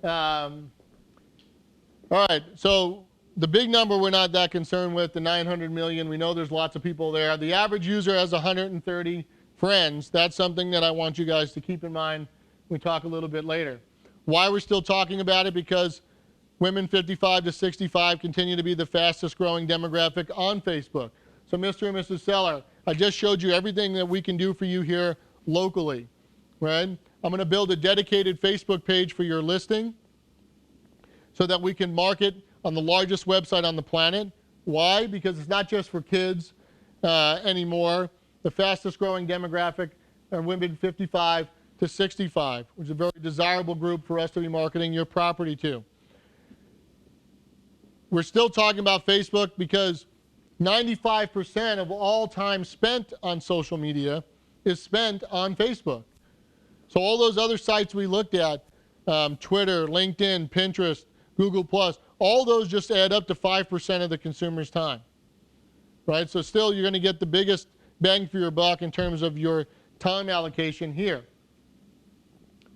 All right, so the big number we're not that concerned with, the 900 million. We know there's lots of people there. The average user has 130 friends. That's something that I want you guys to keep in mind when we talk a little bit later. Why we're still talking about it? Because women 55 to 65 continue to be the fastest growing demographic on Facebook. So Mr. and Mrs. Seller, I just showed you everything that we can do for you here locally, right? I'm going to build a dedicated Facebook page for your listing so that we can market on the largest website on the planet. Why? Because it's not just for kids anymore. The fastest growing demographic are women 55 to 65, which is a very desirable group for us to be marketing your property to. We're still talking about Facebook because 95% of all time spent on social media is spent on Facebook. So all those other sites we looked at, Twitter, LinkedIn, Pinterest, Google+, all those just add up to 5% of the consumer's time, right? So still you're going to get the biggest bang for your buck in terms of your time allocation here.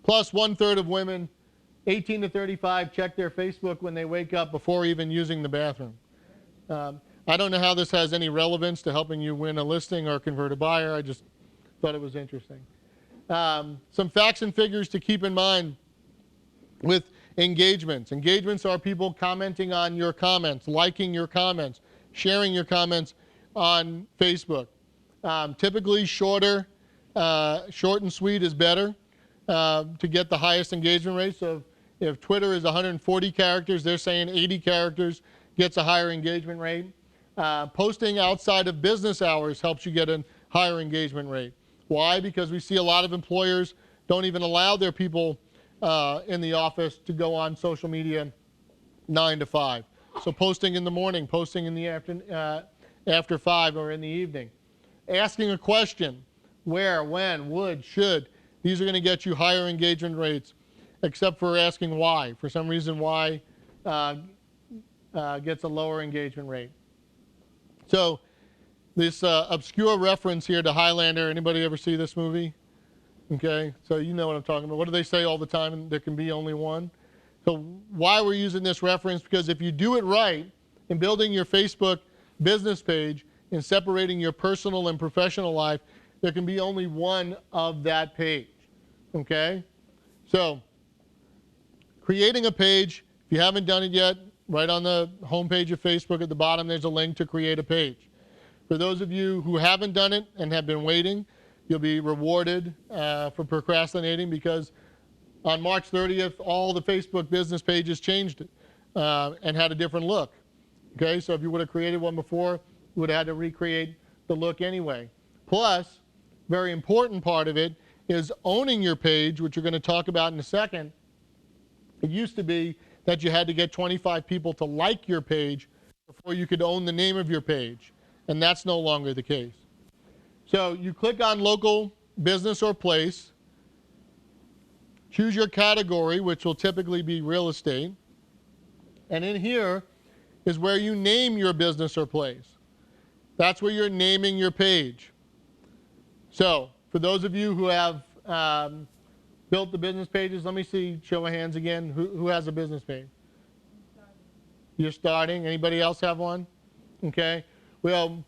Plus 1/3 of women 18 to 35 check their Facebook when they wake up before even using the bathroom. I don't know how this has any relevance to helping you win a listing or convert a buyer. I just thought it was interesting. Some facts and figures to keep in mind with engagements. Engagements are people commenting on your comments, liking your comments, sharing your comments on Facebook. Typically short and sweet is better to get the highest engagement rate. So if Twitter is 140 characters, they're saying 80 characters gets a higher engagement rate. Posting outside of business hours helps you get a higher engagement rate. Why? Because we see a lot of employers don't even allow their people in the office to go on social media 9 to 5. So posting in the morning, posting in the after 5 or in the evening. Asking a question, where, when, would, should. These are going to get you higher engagement rates, except for asking why. For some reason, why gets a lower engagement rate. So this obscure reference here to Highlander, anybody ever see this movie? Okay, so you know what I'm talking about. What do they say all the time? There can be only one. So why we're using this reference? Because if you do it right in building your Facebook business page and separating your personal and professional life, there can be only one of that page. Okay? So creating a page, if you haven't done it yet, right on the homepage of Facebook at the bottom, there's a link to create a page. For those of you who haven't done it and have been waiting, you'll be rewarded for procrastinating, because on March 30th, all the Facebook business pages changed and had a different look. Okay, so if you would have created one before, you would have had to recreate the look anyway. Plus, very important part of it is owning your page, which we're going to talk about in a second. It used to be that you had to get 25 people to like your page before you could own the name of your page, and that's no longer the case. So you click on local business or place, choose your category, which will typically be real estate, and in here is where you name your business or place. That's where you're naming your page. So for those of you who have built the business pages, let me see, show of hands again. Who has a business page? You're starting. Anybody else have one? Okay. Well,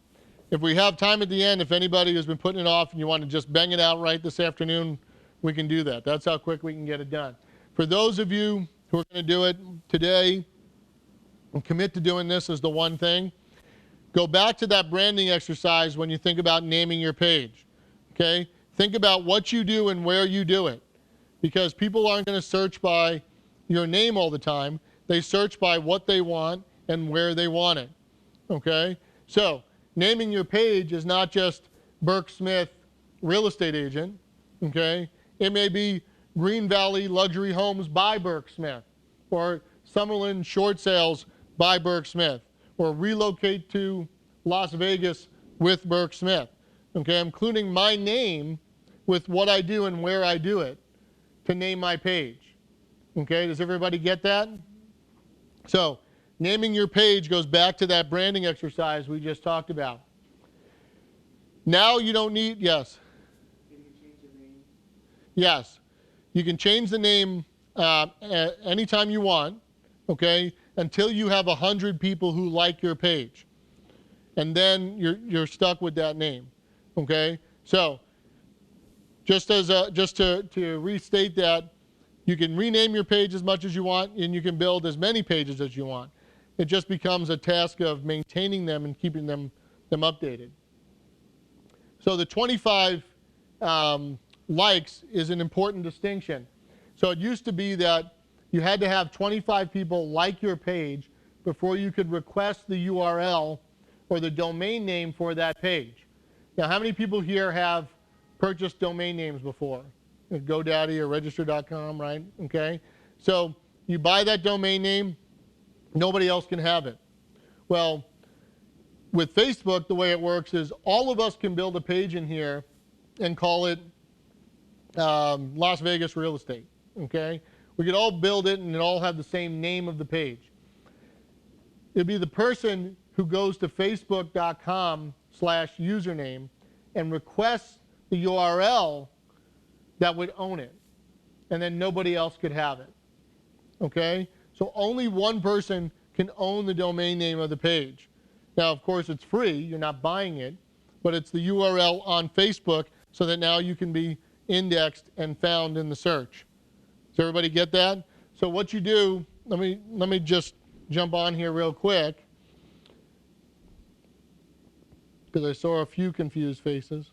if we have time at the end, if anybody has been putting it off and you want to just bang it out right this afternoon, we can do that. That's how quick we can get it done. For those of you who are going to do it today and commit to doing this as the one thing, go back to that branding exercise when you think about naming your page. Okay? Think about what you do and where you do it, because people aren't going to search by your name all the time. They search by what they want and where they want it. Okay? So naming your page is not just Burke Smith real estate agent. Okay? It may be Green Valley Luxury Homes by Burke Smith, or Summerlin Short Sales by Burke Smith, or Relocate to Las Vegas with Burke Smith. Okay? I'm including my name with what I do and where I do it to name my page. Okay? Does everybody get that? So naming your page goes back to that branding exercise we just talked about. Now you don't need, yes? Can you change the name? Yes. You can change the name anytime you want, okay, until you have 100 people who like your page. And then you're stuck with that name, okay? So just to restate that, you can rename your page as much as you want, and you can build as many pages as you want. It just becomes a task of maintaining them and keeping them updated. So the 25 likes is an important distinction. So it used to be that you had to have 25 people like your page before you could request the URL or the domain name for that page. Now, how many people here have purchased domain names before? GoDaddy or Register.com, right? Okay. So you buy that domain name, nobody else can have it. Well, with Facebook, the way it works is all of us can build a page in here and call it Las Vegas Real Estate, okay? We could all build it and it all have the same name of the page. It'd be the person who goes to facebook.com/username and requests the URL that would own it, and then nobody else could have it, okay? So only one person can own the domain name of the page. Now, of course, it's free, you're not buying it, but it's the URL on Facebook so that now you can be indexed and found in the search. Does everybody get that? So what you do, let me just jump on here real quick, because I saw a few confused faces.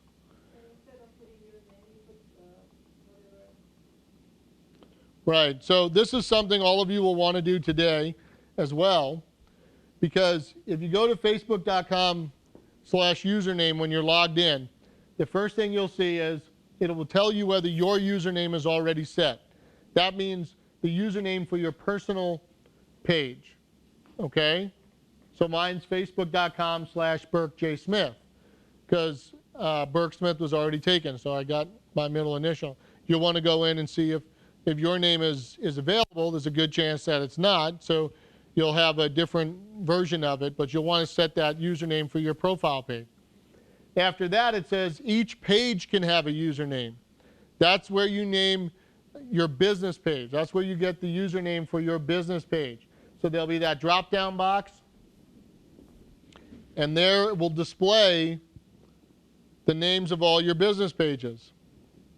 Right, so this is something all of you will want to do today as well, because if you go to facebook.com/username when you're logged in, the first thing you'll see is it will tell you whether your username is already set. That means the username for your personal page, okay? So mine's facebook.com/BurkeJSmith, because Burke Smith was already taken, so I got my middle initial. You'll want to go in and see if your name is available. There's a good chance that it's not, so you'll have a different version of it, but you'll want to set that username for your profile page. After that, it says each page can have a username. That's where you name your business page. That's where you get the username for your business page. So there'll be that drop-down box, and there it will display the names of all your business pages,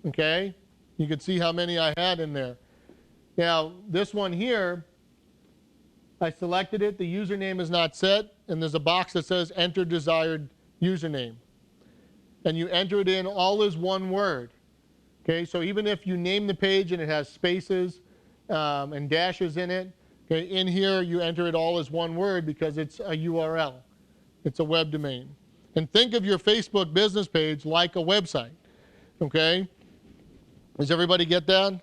okay? You can see how many I had in there. Now, this one here, I selected it, the username is not set, and there's a box that says enter desired username. And you enter it in all as one word. Okay, so even if you name the page and it has spaces and dashes in it, okay, in here you enter it all as one word because it's a URL. It's a web domain. And think of your Facebook business page like a website, okay? Does everybody get that?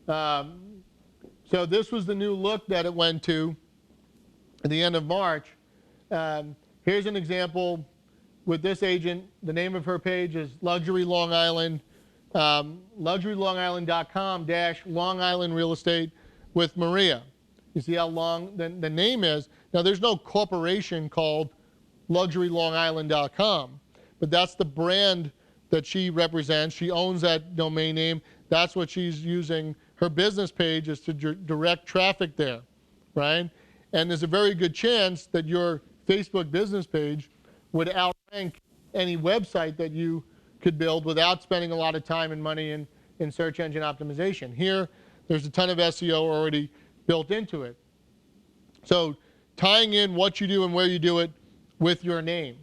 So this was the new look that it went to at the end of March. Here's an example with this agent. The name of her page is Luxury Long Island, luxurylongisland.com-Long Island Real Estate with Maria. You see how long the name is? Now, there's no corporation called luxurylongisland.com, but that's the brand that she represents. She owns that domain name. That's what she's using. Her business page is to direct traffic there, right? And there's a very good chance that your Facebook business page would outrank any website that you could build without spending a lot of time and money in search engine optimization. Here, there's a ton of SEO already built into it. So tying in what you do and where you do it with your name.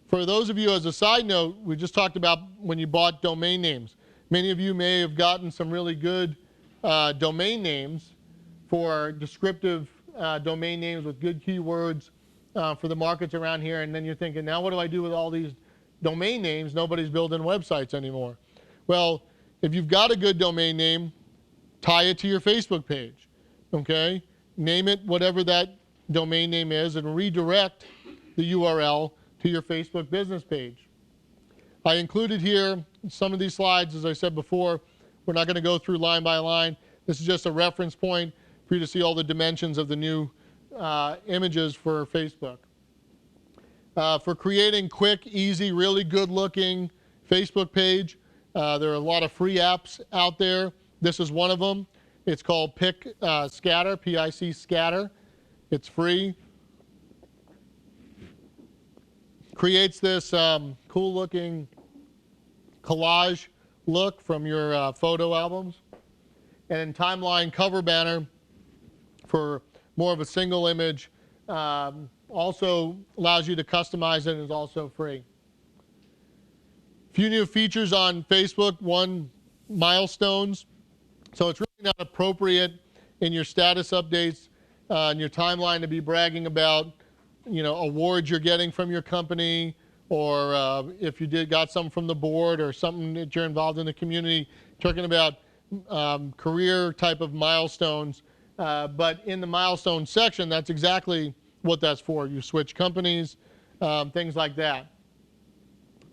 For those of you, as a side note, we just talked about when you bought domain names. Many of you may have gotten some really good domain names for descriptive domain names with good keywords for the markets around here, and then you're thinking, now what do I do with all these domain names? Nobody's building websites anymore. Well, if you've got a good domain name, tie it to your Facebook page, okay? Name it whatever that domain name is and redirect the URL to your Facebook business page. I included here some of these slides, as I said before. We're not going to go through line by line. This is just a reference point for you to see all the dimensions of the new images for Facebook. For creating quick, easy, really good looking Facebook page, there are a lot of free apps out there. This is one of them. It's called Pic Scatter, P-I-C Scatter. It's free. Creates this cool looking collage look from your photo albums. And in Timeline Cover Banner for more of a single image. Also allows you to customize it and is also free. Few new features on Facebook. One, milestones. So it's really not appropriate in your status updates in your timeline to be bragging about, awards you're getting from your company, or if you got something from the board or something that you're involved in the community, talking about career type of milestones. But in the milestone section, that's exactly what that's for. You switch companies, things like that.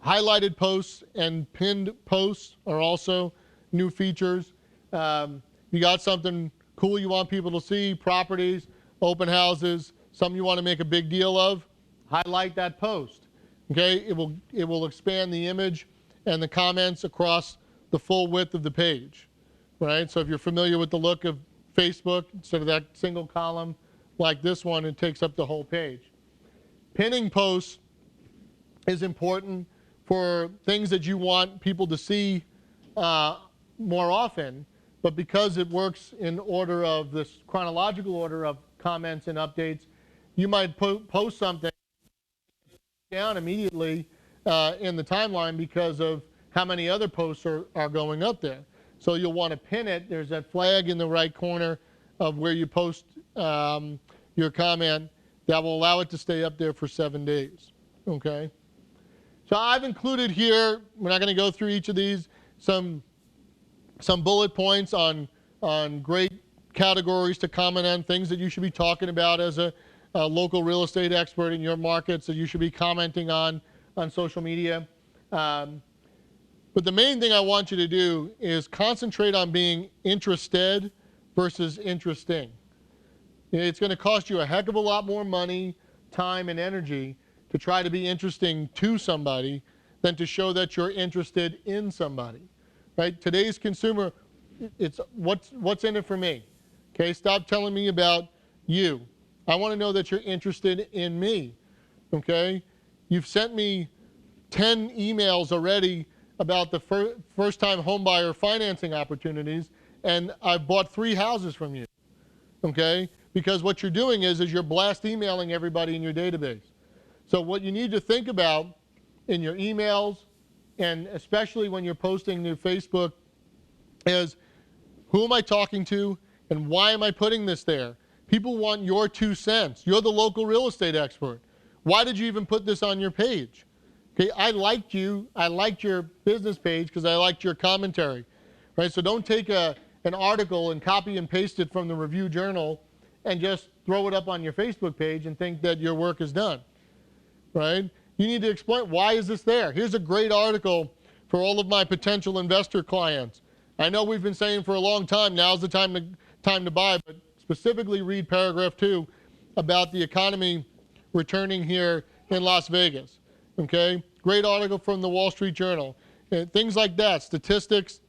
Highlighted posts and pinned posts are also new features. You got something cool you want people to see, properties, open houses, something you want to make a big deal of, highlight that post. Okay, it will expand the image and the comments across the full width of the page, right? So if you're familiar with the look of Facebook, instead of that single column like this one, it takes up the whole page. Pinning posts is important for things that you want people to see more often, but because it works in order of this chronological order of comments and updates, you might post something down immediately in the timeline because of how many other posts are going up there. So you'll want to pin it. There's that flag in the right corner of where you post your comment that will allow it to stay up there for 7 days. Okay? So I've included here, we're not going to go through each of these, some bullet points on great categories to comment on, things that you should be talking about as a local real estate expert in your markets that you should be commenting on social media. But the main thing I want you to do is concentrate on being interested versus interesting. It's going to cost you a heck of a lot more money, time, and energy to try to be interesting to somebody than to show that you're interested in somebody. Right? Today's consumer, it's what's in it for me. Okay, stop telling me about you. I want to know that you're interested in me. Okay? You've sent me 10 emails already about the first-time homebuyer financing opportunities, and I've bought 3 houses from you. Okay? Because what you're doing is you're blast emailing everybody in your database. So what you need to think about in your emails, and especially when you're posting to Facebook, is who am I talking to and why am I putting this there? People want your 2 cents. You're the local real estate expert. Why did you even put this on your page? Okay, I liked you. I liked your business page because I liked your commentary. Right? So don't take an article and copy and paste it from the Review Journal and just throw it up on your Facebook page and think that your work is done. Right? You need to explain, why is this there? Here's a great article for all of my potential investor clients. I know we've been saying for a long time, now's the time to buy, but specifically read paragraph 2 about the economy returning here in Las Vegas. Okay? Great article from the Wall Street Journal. Things like that, statistics.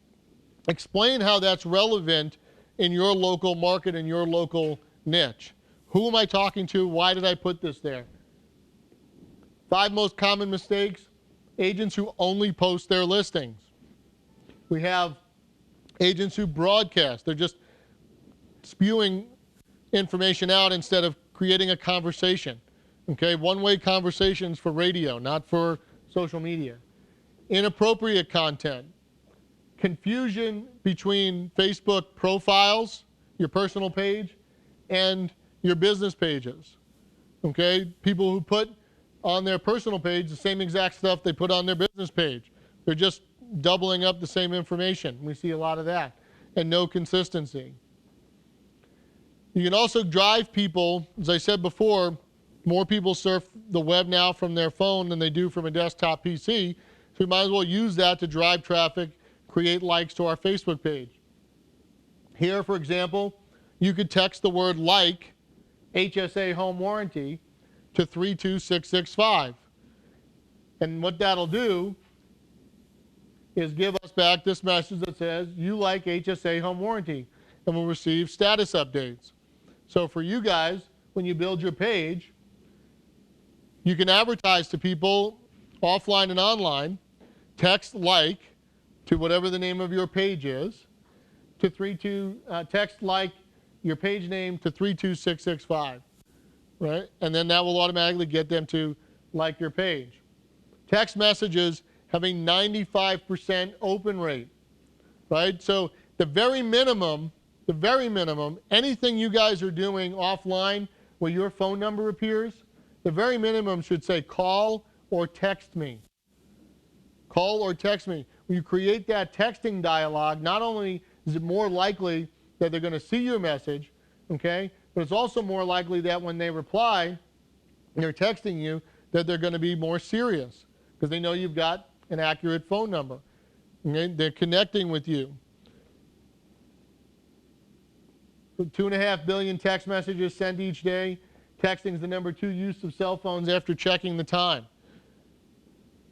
Explain how that's relevant in your local market, in your local niche. Who am I talking to? Why did I put this there? 5 most common mistakes. Agents who only post their listings. We have agents who broadcast. They're just spewing information out instead of creating a conversation. Okay, one-way conversations for radio, not for social media. Inappropriate content. Confusion between Facebook profiles, your personal page, and your business pages. Okay, people who put on their personal page the same exact stuff they put on their business page. They're just doubling up the same information. We see a lot of that, and no consistency. You can also drive people, as I said before, more people surf the web now from their phone than they do from a desktop PC, so we might as well use that to drive traffic, create likes to our Facebook page. Here, for example, you could text the word like HSA home warranty to 32665. And what that'll do is give us back this message that says, you like HSA home warranty, and we'll receive status updates. So for you guys, when you build your page, you can advertise to people offline and online, text like to whatever the name of your page is, to text like your page name to 32665, right? And then that will automatically get them to like your page. Text messages have a 95% open rate, right? So the very minimum, anything you guys are doing offline where your phone number appears, the very minimum should say call or text me. Call or text me. When you create that texting dialogue, not only is it more likely that they're going to see your message, okay, but it's also more likely that when they reply and they're texting you, that they're going to be more serious because they know you've got an accurate phone number. Okay? They're connecting with you. 2.5 billion text messages sent each day. Texting is the #2 use of cell phones after checking the time.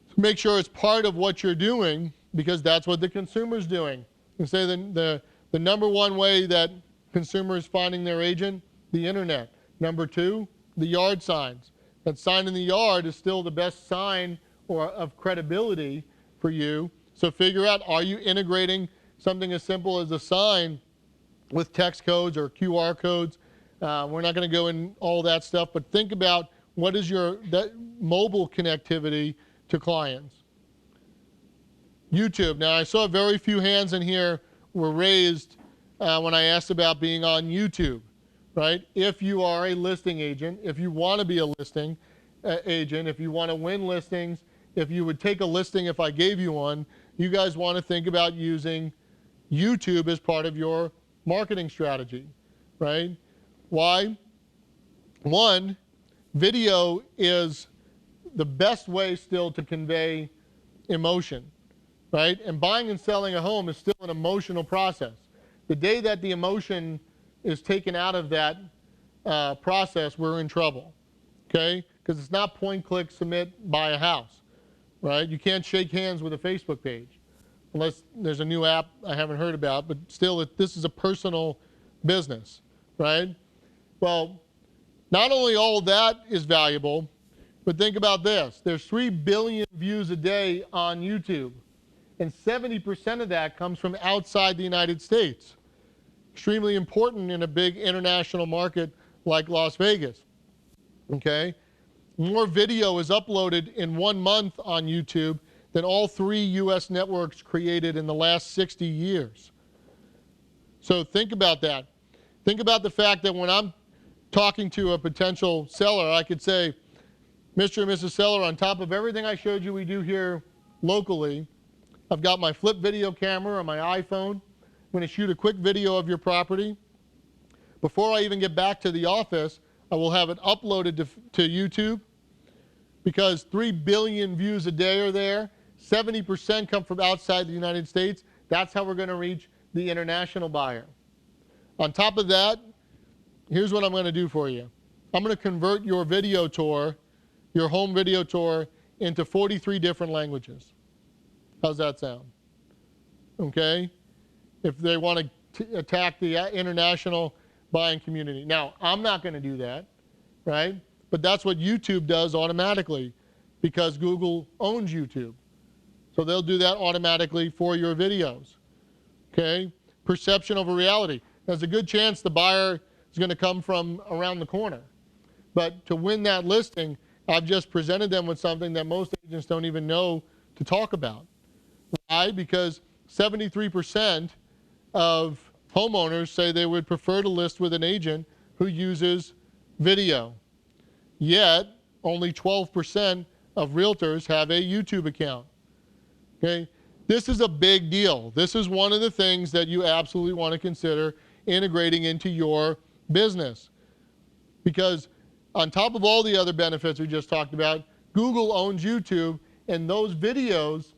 So make sure it's part of what you're doing because that's what the consumer's doing. And say the #1 way that consumers finding their agent, the internet. #2, the yard signs. That sign in the yard is still the best sign or of credibility for you. So figure out, are you integrating something as simple as a sign with text codes or QR codes? We're not going to go in all that stuff, but think about what is that mobile connectivity to clients. YouTube. Now, I saw very few hands in here were raised when I asked about being on YouTube, right? If you are a listing agent, if you want to be a listing agent, if you want to win listings, if you would take a listing if I gave you one, you guys want to think about using YouTube as part of your marketing strategy, right? Why? One, video is the best way still to convey emotion, right? And buying and selling a home is still an emotional process. The day that the emotion is taken out of that process, we're in trouble, okay? Because it's not point, click, submit, buy a house, right? You can't shake hands with a Facebook page unless there's a new app I haven't heard about, but still, this is a personal business, right? Well, not only all of that is valuable, but think about this. There's 3 billion views a day on YouTube, and 70% of that comes from outside the United States. Extremely important in a big international market like Las Vegas, okay? More video is uploaded in 1 month on YouTube than all 3 U.S. networks created in the last 60 years. So think about that. Think about the fact that when I'm talking to a potential seller, I could say, Mr. and Mrs. Seller, on top of everything I showed you we do here locally, I've got my flip video camera on my iPhone. I'm going to shoot a quick video of your property. Before I even get back to the office, I will have it uploaded to YouTube because 3 billion views a day are there. 70% come from outside the United States. That's how we're going to reach the international buyer. On top of that, here's what I'm going to do for you. I'm going to convert your video tour, your home video tour, into 43 different languages. How's that sound? Okay? If they want to attack the international buying community. Now, I'm not going to do that, right? But that's what YouTube does automatically because Google owns YouTube. So they'll do that automatically for your videos, okay? Perception over reality. There's a good chance the buyer is going to come from around the corner. But to win that listing, I've just presented them with something that most agents don't even know to talk about. Why? Because 73% of homeowners say they would prefer to list with an agent who uses video. Yet, only 12% of realtors have a YouTube account. Okay? This is a big deal. This is one of the things that you absolutely want to consider integrating into your business. Because on top of all the other benefits we just talked about, Google owns YouTube, and those videos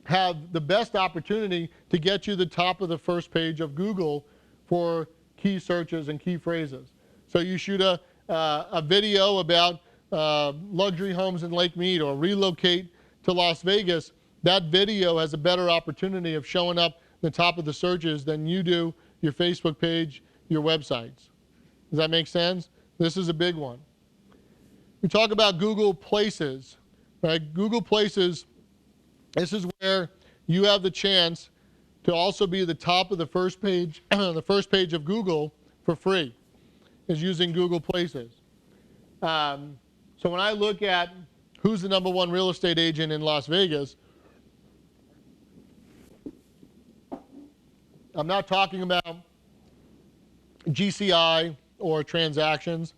have the best opportunity to get you the top of the first page of Google for key searches and key phrases. So you shoot a video about luxury homes in Lake Mead or relocate to Las Vegas, that video has a better opportunity of showing up the top of the searches than you do your Facebook page, your websites. Does that make sense? This is a big one. We talk about Google Places, right? Google Places, this is where you have the chance to also be the top of the first page, the first page of Google for free, is using Google Places. So when I look at who's the #1 real estate agent in Las Vegas, I'm not talking about GCI or transactions.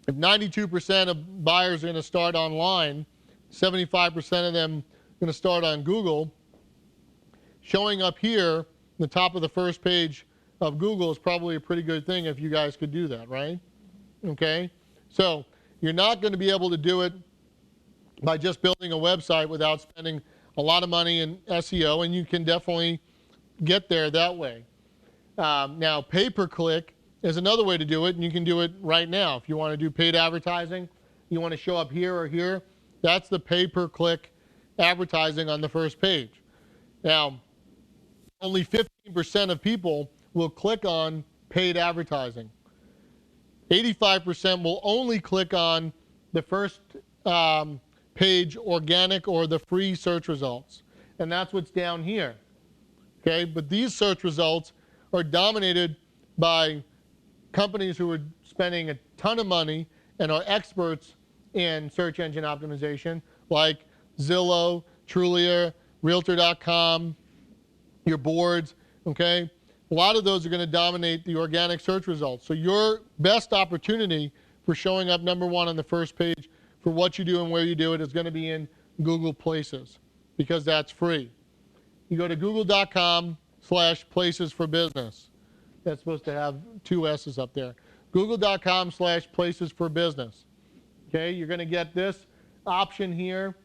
If 92% of buyers are going to start online, 75% of them are going to start on Google, showing up here, the top of the first page of Google is probably a pretty good thing if you guys could do that, right? Okay? So you're not going to be able to do it by just building a website without spending a lot of money in SEO, and you can definitely get there that way. Now, pay-per-click is another way to do it, and you can do it right now. If you want to do paid advertising, you want to show up here or here, that's the pay-per-click advertising on the first page. Now, only 15% of people will click on paid advertising. 85% will only click on the first page organic or the free search results. And that's what's down here. Okay, but these search results are dominated by companies who are spending a ton of money and are experts in search engine optimization, like Zillow, Trulia, Realtor.com, your boards, okay? A lot of those are going to dominate the organic search results. So your best opportunity for showing up #1 on the first page for what you do and where you do it is going to be in Google Places, because that's free. You go to google.com/places for business. That's supposed to have 2 S's up there. Google.com/places for business. Okay, you're going to get this option here,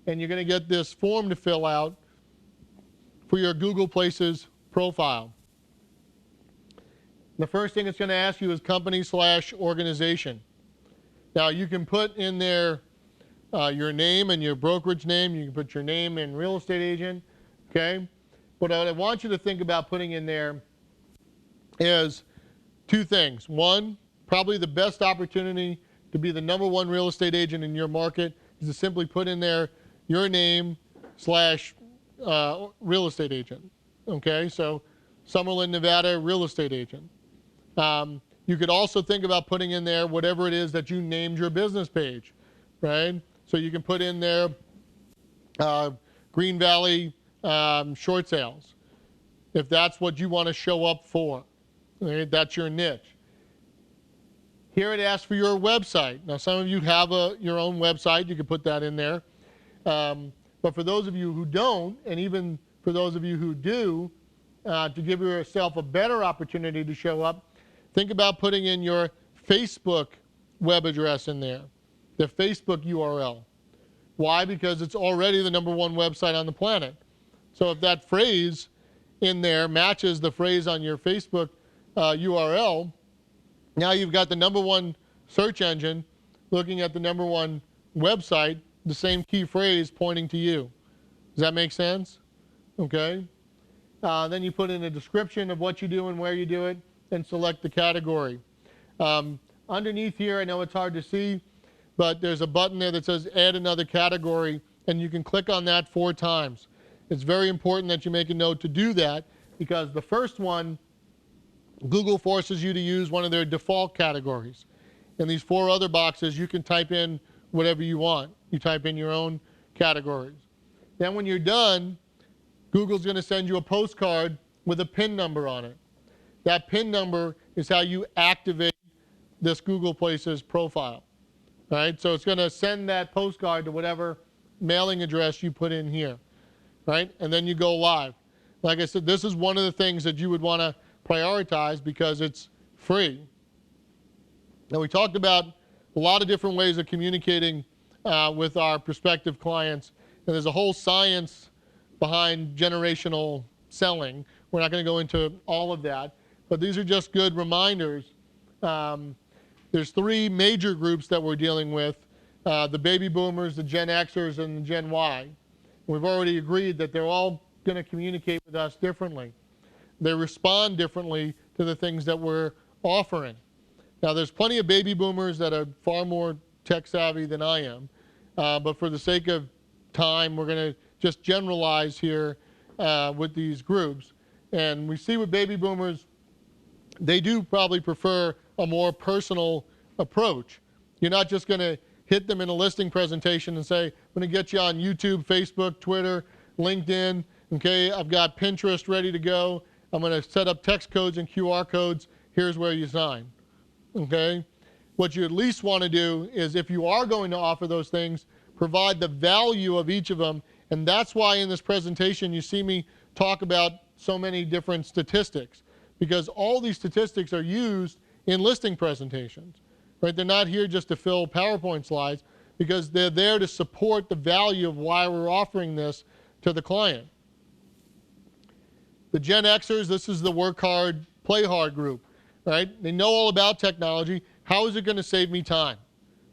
and you're going to get this form to fill out for your Google Places profile. The first thing it's going to ask you is company/organization. Now, you can put in there your name and your brokerage name. You can put your name and real estate agent. Okay? But what I want you to think about putting in there is 2 things. One, probably the best opportunity to be the #1 real estate agent in your market is to simply put in there your name / real estate agent. Okay? So Summerlin, Nevada, real estate agent. You could also think about putting in there whatever it is that you named your business page, right? So you can put in there Green Valley short sales, if that's what you want to show up for. Right? That's your niche. Here it asks for your website. Now, some of you have your own website. You can put that in there. But for those of you who don't, and even for those of you who do, to give yourself a better opportunity to show up, think about putting in your Facebook web address in there, the Facebook URL. Why? Because it's already the #1 website on the planet. So if that phrase in there matches the phrase on your Facebook URL, now you've got the #1 search engine looking at the #1 website, the same key phrase pointing to you. Does that make sense? Okay. Then you put in a description of what you do and where you do it, and select the category. Underneath here, I know it's hard to see, but there's a button there that says add another category, and you can click on that 4 times. It's very important that you make a note to do that, because the first one, Google forces you to use one of their default categories. In these 4 other boxes, you can type in whatever you want. You type in your own categories. Then when you're done, Google's going to send you a postcard with a PIN number on it. That PIN number is how you activate this Google Places profile. All right, so it's going to send that postcard to whatever mailing address you put in here, right? And then you go live. Like I said, this is one of the things that you would want to prioritize because it's free. Now, we talked about a lot of different ways of communicating with our prospective clients, and there's a whole science behind generational selling. We're not going to go into all of that, but these are just good reminders. There's 3 major groups that we're dealing with the baby boomers, the Gen Xers, and the Gen Y. We've already agreed that they're all going to communicate with us differently. They respond differently to the things that we're offering. Now, there's plenty of baby boomers that are far more tech savvy than I am, but for the sake of time, we're going to just generalize here with these groups. And we see with baby boomers, they do probably prefer a more personal approach. You're not just going to hit them in a listing presentation and say, I'm going to get you on YouTube, Facebook, Twitter, LinkedIn. Okay, I've got Pinterest ready to go. I'm going to set up text codes and QR codes. Here's where you sign. Okay? What you at least want to do is, if you are going to offer those things, provide the value of each of them. And that's why in this presentation you see me talk about so many different statistics, because all these statistics are used in listing presentations. Right? They're not here just to fill PowerPoint slides, because they're there to support the value of why we're offering this to the client. The Gen Xers, this is the work hard, play hard group. Right? They know all about technology. How is it going to save me time?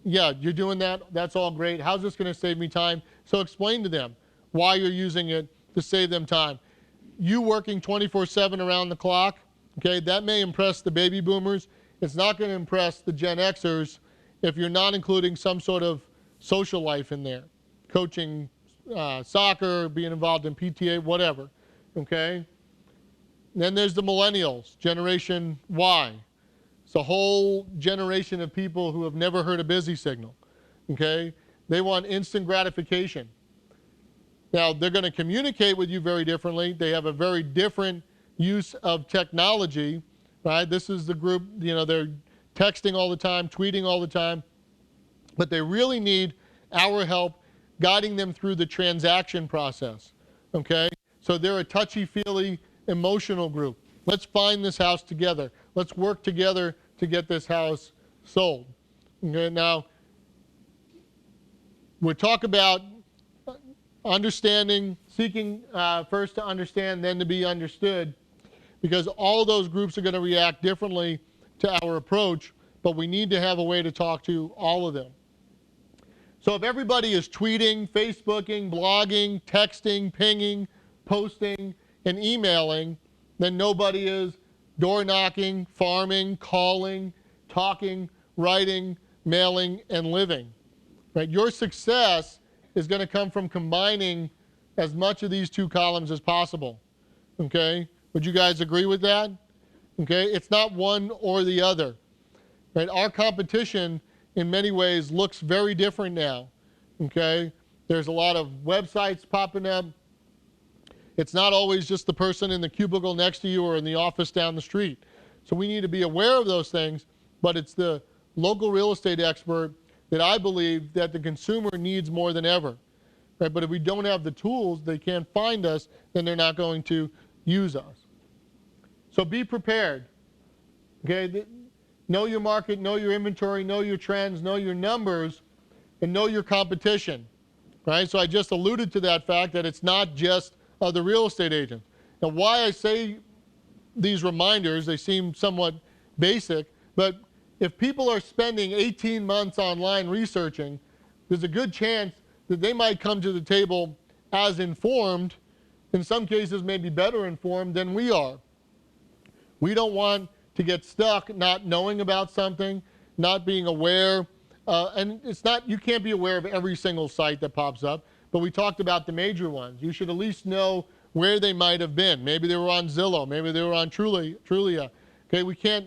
Yeah, you're doing that. That's all great. How's this going to save me time? So explain to them why you're using it to save them time. You working 24/7 around the clock, okay, that may impress the baby boomers. It's not going to impress the Gen Xers if you're not including some sort of social life in there. Coaching soccer, being involved in PTA, whatever, okay? Then there's the millennials, Generation Y. It's a whole generation of people who have never heard a busy signal, okay? They want instant gratification. Now, they're going to communicate with you very differently. They have a very different use of technology, right? This is the group, you know, they're texting all the time, tweeting all the time, but they really need our help guiding them through the transaction process, okay? So they're a touchy-feely, emotional group. Let's find this house together. Let's work together to get this house sold. Okay, now, we'll talk about understanding, seeking first to understand, then to be understood, because all those groups are going to react differently to our approach, but we need to have a way to talk to all of them. So if everybody is tweeting, Facebooking, blogging, texting, pinging, posting, and emailing, then nobody is door knocking, farming, calling, talking, writing, mailing, and living. Right? Your success is going to come from combining as much of these two columns as possible. Okay? Would you guys agree with that? Okay? It's not one or the other. Right? Our competition in many ways looks very different now. Okay? There's a lot of websites popping up. It's not always just the person in the cubicle next to you or in the office down the street. So we need to be aware of those things, but it's the local real estate expert that I believe that the consumer needs more than ever. Right? But if we don't have the tools, they can't find us, then they're not going to use us. So be prepared. Okay? Know your market, know your inventory, know your trends, know your numbers, and know your competition. Right? So I just alluded to that fact that it's not just the real estate agent. Now, why I say these reminders, they seem somewhat basic, but if people are spending 18 months online researching, there's a good chance that they might come to the table as informed, in some cases maybe better informed than we are. We don't want to get stuck not knowing about something, not being aware, and it's not, you can't be aware of every single site that pops up, but we talked about the major ones. You should at least know where they might have been. Maybe they were on Zillow, maybe they were on Trulia. Okay, we can't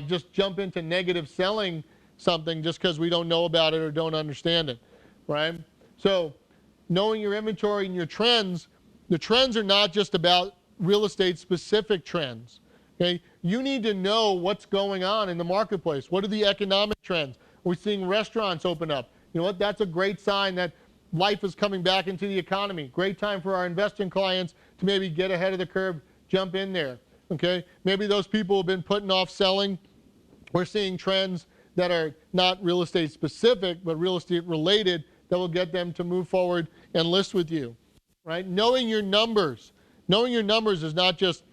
just jump into negative selling something just because we don't know about it or don't understand it, right? So knowing your inventory and your trends, the trends are not just about real estate specific trends, okay? You need to know what's going on in the marketplace. What are the economic trends? We're seeing restaurants open up. You know what? That's a great sign that life is coming back into the economy. Great time for our investing clients to maybe get ahead of the curve, jump in there. Okay? Maybe those people have been putting off selling. We're seeing trends that are not real estate specific, but real estate related that will get them to move forward and list with you. Right? Knowing your numbers. Knowing your numbers is not just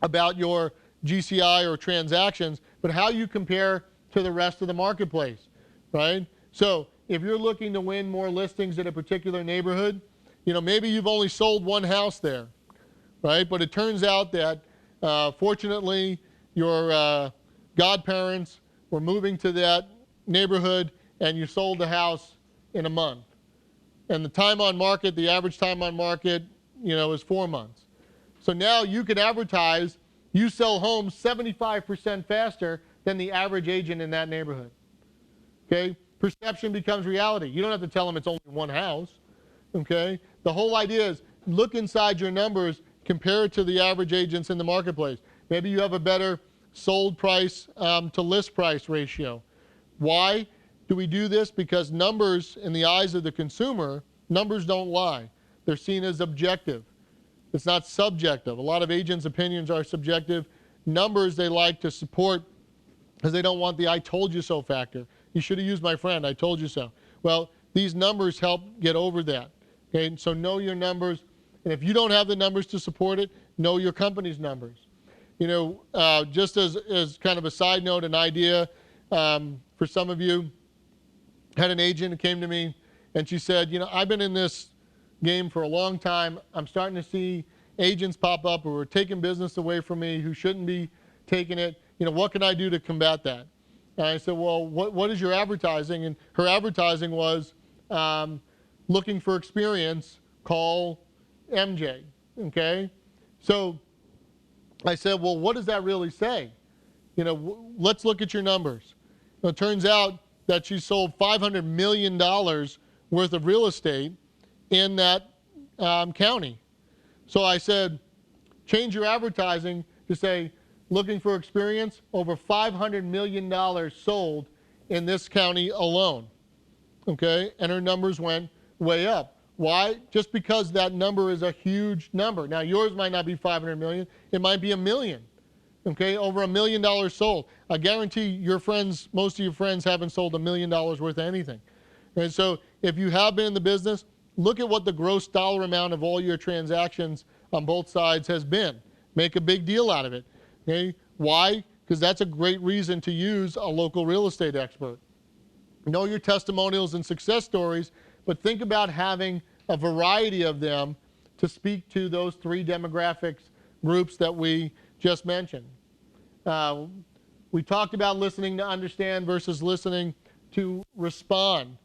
about your GCI or transactions, but how you compare to the rest of the marketplace. Right? So if you're looking to win more listings in a particular neighborhood, maybe you've only sold one house there, right? But it turns out that fortunately your godparents were moving to that neighborhood and you sold the house in a month. And the time on market, the average time on market, is 4 months. So now you can advertise, you sell homes 75% faster than the average agent in that neighborhood. Okay? Perception becomes reality. You don't have to tell them it's only one house. Okay? The whole idea is look inside your numbers, compare it to the average agents in the marketplace. Maybe you have a better sold price to list price ratio. Why do we do this? Because numbers in the eyes of the consumer, numbers don't lie. They're seen as objective. It's not subjective. A lot of agents' opinions are subjective. Numbers they like to support because they don't want the I told you so factor. You should have used my friend, I told you so. Well, these numbers help get over that. Okay, so know your numbers. And if you don't have the numbers to support it, know your company's numbers. Just as kind of a side note, an idea for some of you, had an agent who came to me and she said, I've been in this game for a long time. I'm starting to see agents pop up who are taking business away from me who shouldn't be taking it. What can I do to combat that? And I said, well, what is your advertising? And her advertising was looking for experience, call MJ, okay? So I said, well, what does that really say? Let's look at your numbers. It turns out that she sold $500 million worth of real estate in that county. So I said, change your advertising to say, looking for experience, over $500 million sold in this county alone. Okay, and her numbers went way up. Why? Just because that number is a huge number. Now yours might not be 500 million, it might be $1 million. Okay, over $1 million sold. I guarantee your friends, most of your friends haven't sold $1 million worth of anything. And so if you have been in the business, look at what the gross dollar amount of all your transactions on both sides has been. Make a big deal out of it. Okay, why? Because that's a great reason to use a local real estate expert. Know your testimonials and success stories, but think about having a variety of them to speak to those three demographics groups that we just mentioned. We talked about listening to understand versus listening to respond.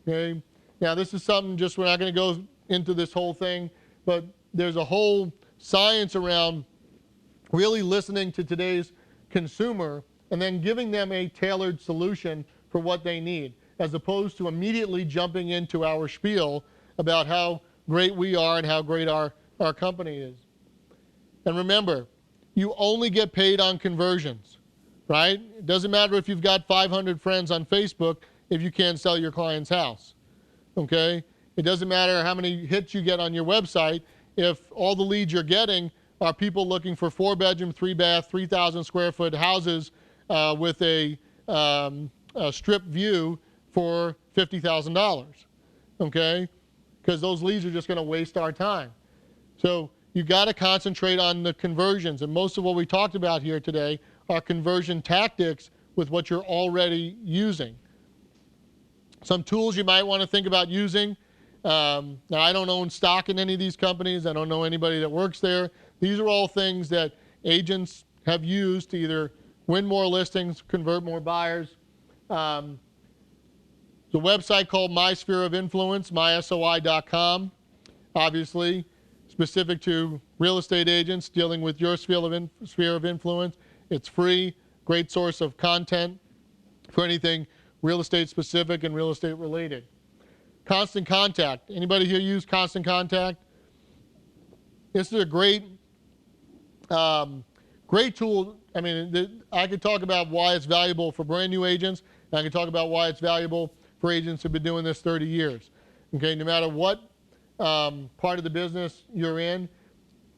Okay? Now this is something, just we're not going to go into this whole thing, but there's a whole science around really listening to today's consumer and then giving them a tailored solution for what they need, as opposed to immediately jumping into our spiel about how great we are and how great our company is. And remember, you only get paid on conversions, right? It doesn't matter if you've got 500 friends on Facebook if you can't sell your client's house, okay? It doesn't matter how many hits you get on your website if all the leads you're getting are people looking for 4-bedroom, 3-bath, 3,000 square foot houses with a strip view for $50,000, okay? Because those leads are just going to waste our time. So you got to concentrate on the conversions, and most of what we talked about here today are conversion tactics with what you're already using. Some tools you might want to think about using. Now, I don't own stock in any of these companies. I don't know anybody that works there. These are all things that agents have used to either win more listings, convert more buyers. The website called My Sphere of Influence, mysoi.com, obviously specific to real estate agents dealing with your sphere of influence. It's free, great source of content for anything real estate specific and real estate related. Constant Contact. Anybody here use Constant Contact? This is a great tool. I mean, I could talk about why it's valuable for brand new agents, and I could talk about why it's valuable for agents who've been doing this 30 years. Okay, no matter what part of the business you're in,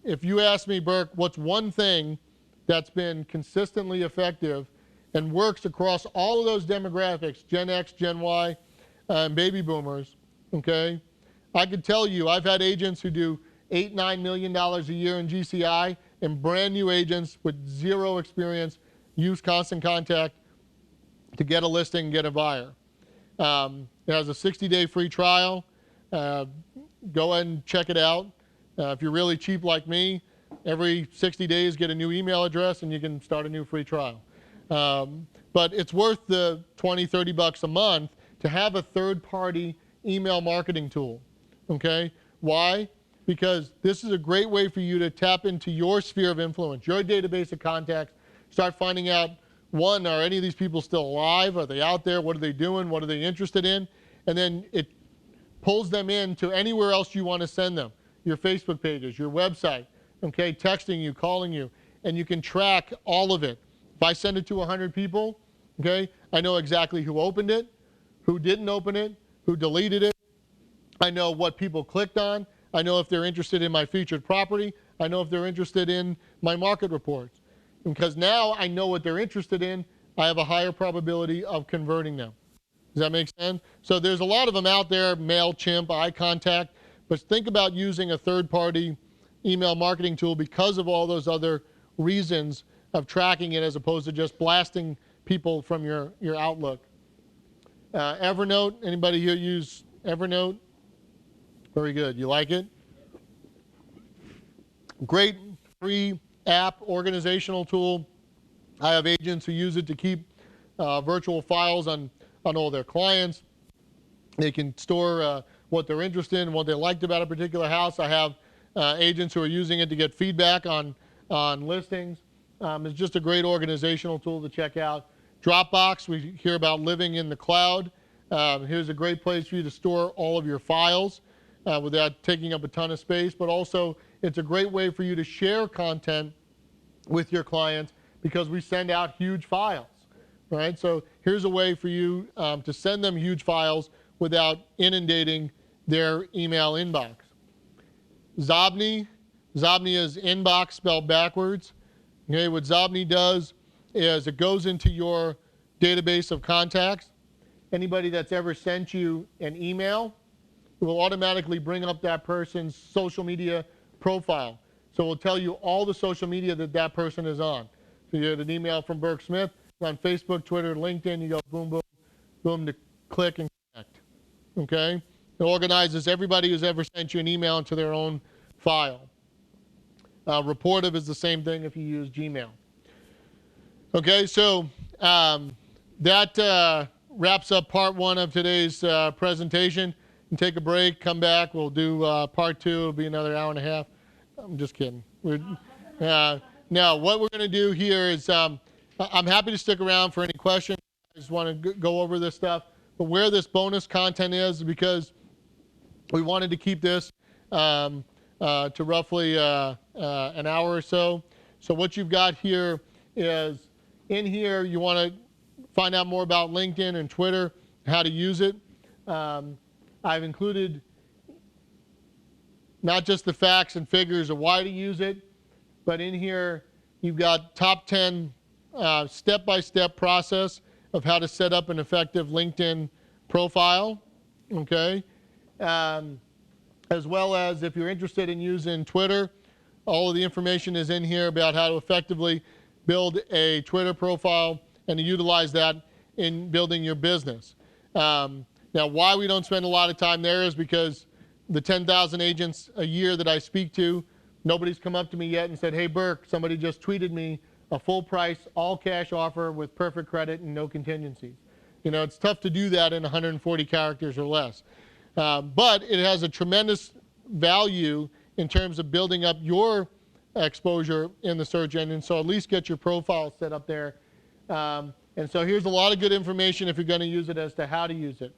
if you ask me, Burke, what's one thing that's been consistently effective and works across all of those demographics, Gen X, Gen Y, and baby boomers, okay? I could tell you, I've had agents who do $8, $9 million a year in GCI, and brand new agents with zero experience use Constant Contact to get a listing, get a buyer. It has a 60-day free trial. Go ahead and check it out. If you're really cheap like me, every 60 days get a new email address and you can start a new free trial. But it's worth the 20, 30 bucks a month to have a third-party email marketing tool, okay? Why? Because this is a great way for you to tap into your sphere of influence, your database of contacts, start finding out, one, are any of these people still alive? Are they out there? What are they doing? What are they interested in? And then it pulls them in to anywhere else you want to send them, your Facebook pages, your website, okay, texting you, calling you, and you can track all of it. If I send it to 100 people, okay, I know exactly who opened it, who didn't open it, who deleted it. I know what people clicked on. I know if they're interested in my featured property. I know if they're interested in my market reports. Because now I know what they're interested in, I have a higher probability of converting them. Does that make sense? So there's a lot of them out there, MailChimp, iContact, but think about using a third-party email marketing tool because of all those other reasons of tracking it as opposed to just blasting people from your Outlook. Evernote, anybody here use Evernote? Very good. You like it? Great free app, organizational tool. I have agents who use it to keep virtual files on all their clients. They can store what they're interested in, what they liked about a particular house. I have agents who are using it to get feedback on listings. It's just a great organizational tool to check out. Dropbox, we hear about living in the cloud. Here's a great place for you to store all of your files without taking up a ton of space, but also it's a great way for you to share content with your clients because we send out huge files, right? So here's a way for you to send them huge files without inundating their email inbox. Xobni is inbox spelled backwards. Okay, what Xobni does is it goes into your database of contacts. Anybody that's ever sent you an email, it will automatically bring up that person's social media profile. So it will tell you all the social media that that person is on. So you get an email from Burke Smith on Facebook, Twitter, LinkedIn. You go boom, boom, boom to click and connect. Okay? It organizes everybody who's ever sent you an email into their own file. Reportive is the same thing if you use Gmail. Okay, so that wraps up part one of today's presentation. And take a break, come back. We'll do part two. It'll be another hour and a half. I'm just kidding. Now, what we're going to do here is I'm happy to stick around for any questions. I just want to go over this stuff. But where this bonus content is because we wanted to keep this to roughly an hour or so. So what you've got here is in here you want to find out more about LinkedIn and Twitter, how to use it. I've included not just the facts and figures of why to use it, but in here you've got top 10 step-by-step process of how to set up an effective LinkedIn profile, okay? As well as if you're interested in using Twitter, all of the information is in here about how to effectively build a Twitter profile and to utilize that in building your business. Now, why we don't spend a lot of time there is because the 10,000 agents a year that I speak to, nobody's come up to me yet and said, hey, Burke, somebody just tweeted me a full price, all cash offer with perfect credit and no contingencies. You know, it's tough to do that in 140 characters or less. But it has a tremendous value in terms of building up your exposure in the search engine. So at least get your profile set up there. And so here's a lot of good information if you're going to use it as to how to use it.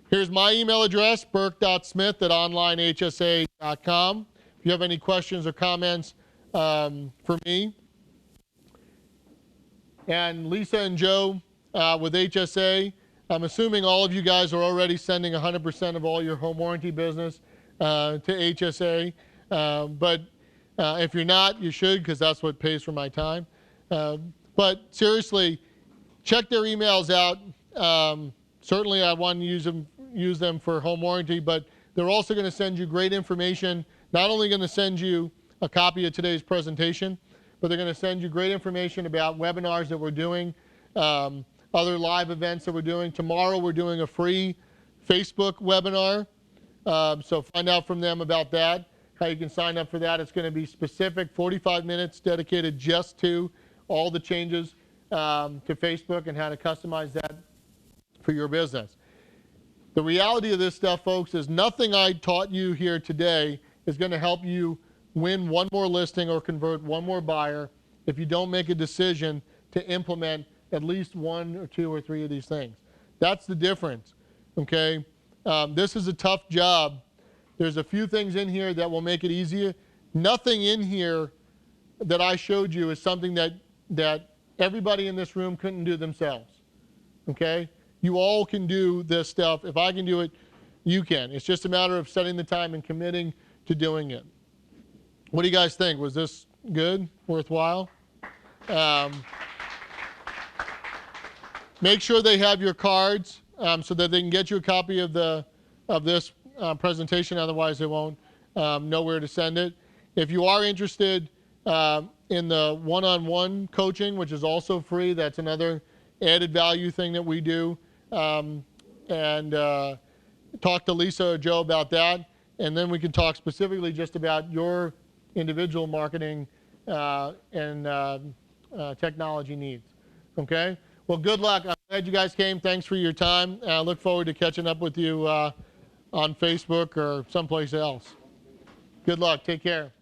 Here's my email address, burke.smith@onlinehsa.com. If you have any questions or comments for me. And Lisa and Joe with HSA, I'm assuming all of you guys are already sending 100% of all your home warranty business to HSA. But if you're not, you should, because that's what pays for my time. But seriously, check their emails out. Certainly I want to use them for home warranty, but they're also going to send you great information. Not only going to send you a copy of today's presentation, but they're going to send you great information about webinars that we're doing, other live events that we're doing. Tomorrow we're doing a free Facebook webinar. So find out from them about that, how you can sign up for that. It's going to be specific, 45 minutes dedicated just to all the changes to Facebook and how to customize that for your business. The reality of this stuff, folks, is nothing I taught you here today is going to help you win one more listing or convert one more buyer if you don't make a decision to implement at least one or two or three of these things. That's the difference, okay? This is a tough job. There's a few things in here that will make it easier. Nothing in here that I showed you is something that everybody in this room couldn't do themselves, okay? You all can do this stuff. If I can do it, you can. It's just a matter of setting the time and committing to doing it. What do you guys think? Was this good, worthwhile? Make sure they have your cards so that they can get you a copy of this presentation. Otherwise, they won't know where to send it. If you are interested in the one-on-one coaching, which is also free, that's another added value thing that we do. And talk to Lisa or Joe about that. And then we can talk specifically just about your individual marketing and technology needs. Okay? Well, good luck. I'm glad you guys came. Thanks for your time. I look forward to catching up with you on Facebook or someplace else. Good luck. Take care.